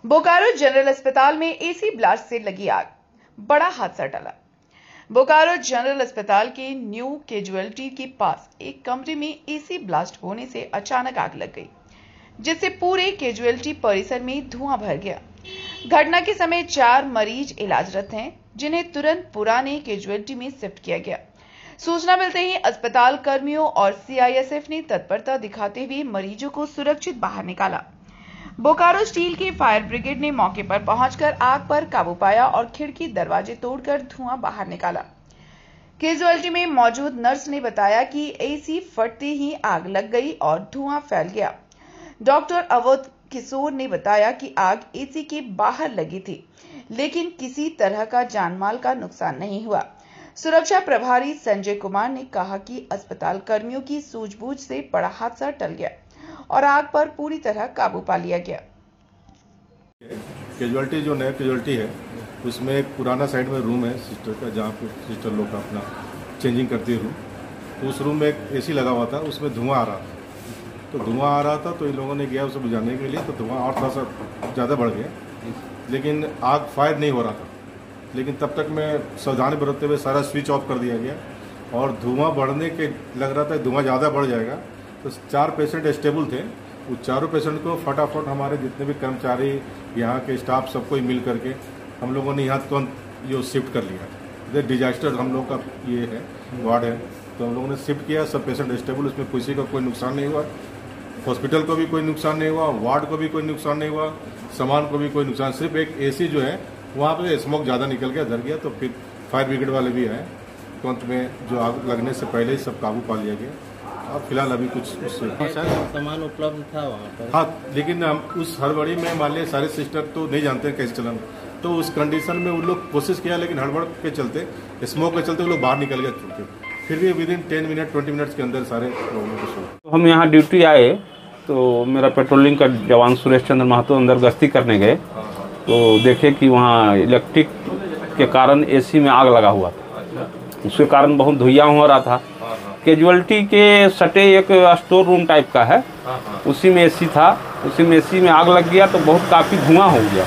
Bokaro general अस्पताल में AC blast से लगी आग, बड़ा हादसा टला। बोकारो जनरल अस्पताल के न्यू कैजुअलिटी के पास एक कमरे में एसी ब्लास्ट होने से अचानक आग लग गई, जिससे पूरे कैजुअलिटी परिसर में धुआं भर गया। घटना के समय 4 मरीज इलाजरत हैं, जिन्हें तुरंत पुराने कैजुअलिटी में शिफ्ट किया गया। सूचना मिलते ही अस्पताल कर्मियों और सीआईएसएफ ने तत्परता दिखाते हुए मरीजों को सुरक्षित बाहर निकाला। बोकारो स्टील के फायर ब्रिगेड ने मौके पर पहुंचकर आग पर काबू पाया और खिड़की दरवाजे तोड़कर धुआं बाहर निकाला। कैजुअलिटी में मौजूद नर्स ने बताया कि एसी फटते ही आग लग गई और धुआं फैल गया। डॉक्टर अवध किशोर ने बताया कि आग एसी के बाहर लगी थी, लेकिन किसी तरह का जानमाल का नुकसान नहीं हुआ। सुरक्षा प्रभारी संजय कुमार ने कहा कि अस्पताल कर्मियों की सूझबूझ से बड़ा हादसा टल गया और आग पर पूरी तरह काबू पा लिया गया। कैजुअलिटी जो नया कैजुअलिटी है उसमें एक पुराना साइड में रूम है सिस्टर का, जहाँ पे सिस्टर लोग का अपना चेंजिंग करती है रूम। तो उस रूम में एक एसी लगा हुआ था, उसमें धुआं आ रहा था। तो धुआं आ रहा था तो इन लोगों ने गया उसे बुझाने के लिए, तो धुआं और थोड़ा सा ज़्यादा बढ़ गया, लेकिन आग फायर नहीं हो रहा था। लेकिन तब तक मैं सावधानी बरतते हुए सारा स्विच ऑफ कर दिया गया और धुआं बढ़ने के लग रहा था धुआं ज़्यादा बढ़ जाएगा। तो 4 पेशेंट स्टेबल थे, उस चारों पेशेंट को फटाफट हमारे जितने भी कर्मचारी यहाँ के स्टाफ सबको मिल करके हम लोगों ने यहाँ तुरंत जो शिफ्ट कर लिया। इधर डिजास्टर हम लोग का ये है वार्ड है, तो हम लोगों ने शिफ्ट किया। सब पेशेंट स्टेबल, उसमें किसी का कोई नुकसान नहीं हुआ। हॉस्पिटल को भी कोई नुकसान नहीं हुआ, वार्ड को भी कोई नुकसान नहीं हुआ, सामान को भी कोई नुकसान। सिर्फ एक एसी जो है वहाँ पे स्मोक ज़्यादा निकल गया, धर गया। तो फिर फायर ब्रिगेड वाले भी आए, तुरंत में जो आग लगने से पहले ही सब काबू पा लिया गया। अब फिलहाल अभी कुछ उससे सामान उपलब्ध था वहाँ पर। हाँ, लेकिन हम उस हड़बड़ी में मान लिया सारे सिस्टर तो नहीं जानते कैसे चलाना, तो उस कंडीशन में उन लोग कोशिश किया, लेकिन हड़बड़ के चलते स्मोक के चलते वो लोग बाहर निकल गए छूट के। फिर भी विदिन 10 मिनट 20 मिनट्स के अंदर सारे प्रॉब्लम को सॉल्व। हम यहाँ ड्यूटी आए तो मेरा पेट्रोलिंग का जवान सुरेश चंद्र महतो अंदर गश्ती करने गए तो देखे कि वहाँ इलेक्ट्रिक के कारण एसी में आग लगा हुआ था। उसके कारण बहुत धुआं हो रहा था। कैजुअलिटी के सटे एक स्टोर रूम टाइप का है, उसी में एसी था। उसी में एसी में आग लग गया तो बहुत काफ़ी धुआं हो गया।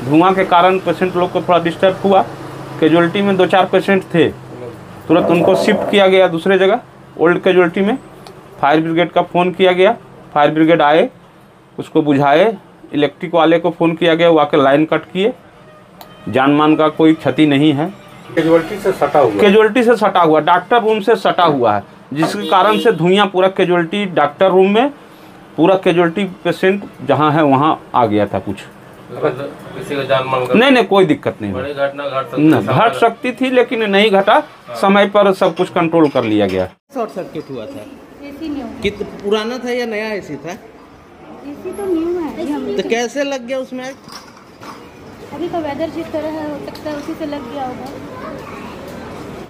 धुआं के कारण पेशेंट लोग को थोड़ा डिस्टर्ब हुआ। कैजुअलिटी में 2-4 पेशेंट थे, तुरंत उनको शिफ्ट किया गया दूसरे जगह ओल्ड कैजुअलिटी में। फायर ब्रिगेड का फ़ोन किया गया, फायर ब्रिगेड आए, उसको बुझाए। इलेक्ट्रिक वाले को फ़ोन किया गया, वो आकर लाइन कट किए। जान मान का कोई क्षति नहीं है। कैजुअलिटी से सटा हुआ, कैजुअलिटी से सटा हुआ, डॉक्टर रूम से सटा हुआ है, जिसके कारण से धुआं पूरा कैजुअलिटी डॉक्टर रूम में पूरा कैजुअलिटी पेशेंट जहाँ है वहाँ आ गया था। कुछ किसी का जान मान नहीं, कोई दिक्कत नहीं, घट सकती थी लेकिन नहीं घटा। समय पर सब कुछ कंट्रोल कर लिया गया। शॉर्ट सर्किट हुआ था। एसी न्यू कितना पुराना था या नया एसी था? एसी तो न्यू है। तो कैसे लग गया उसमें? अभी तो वेदर जिस तरह है, हो सकता है उसी से लग गया होगा।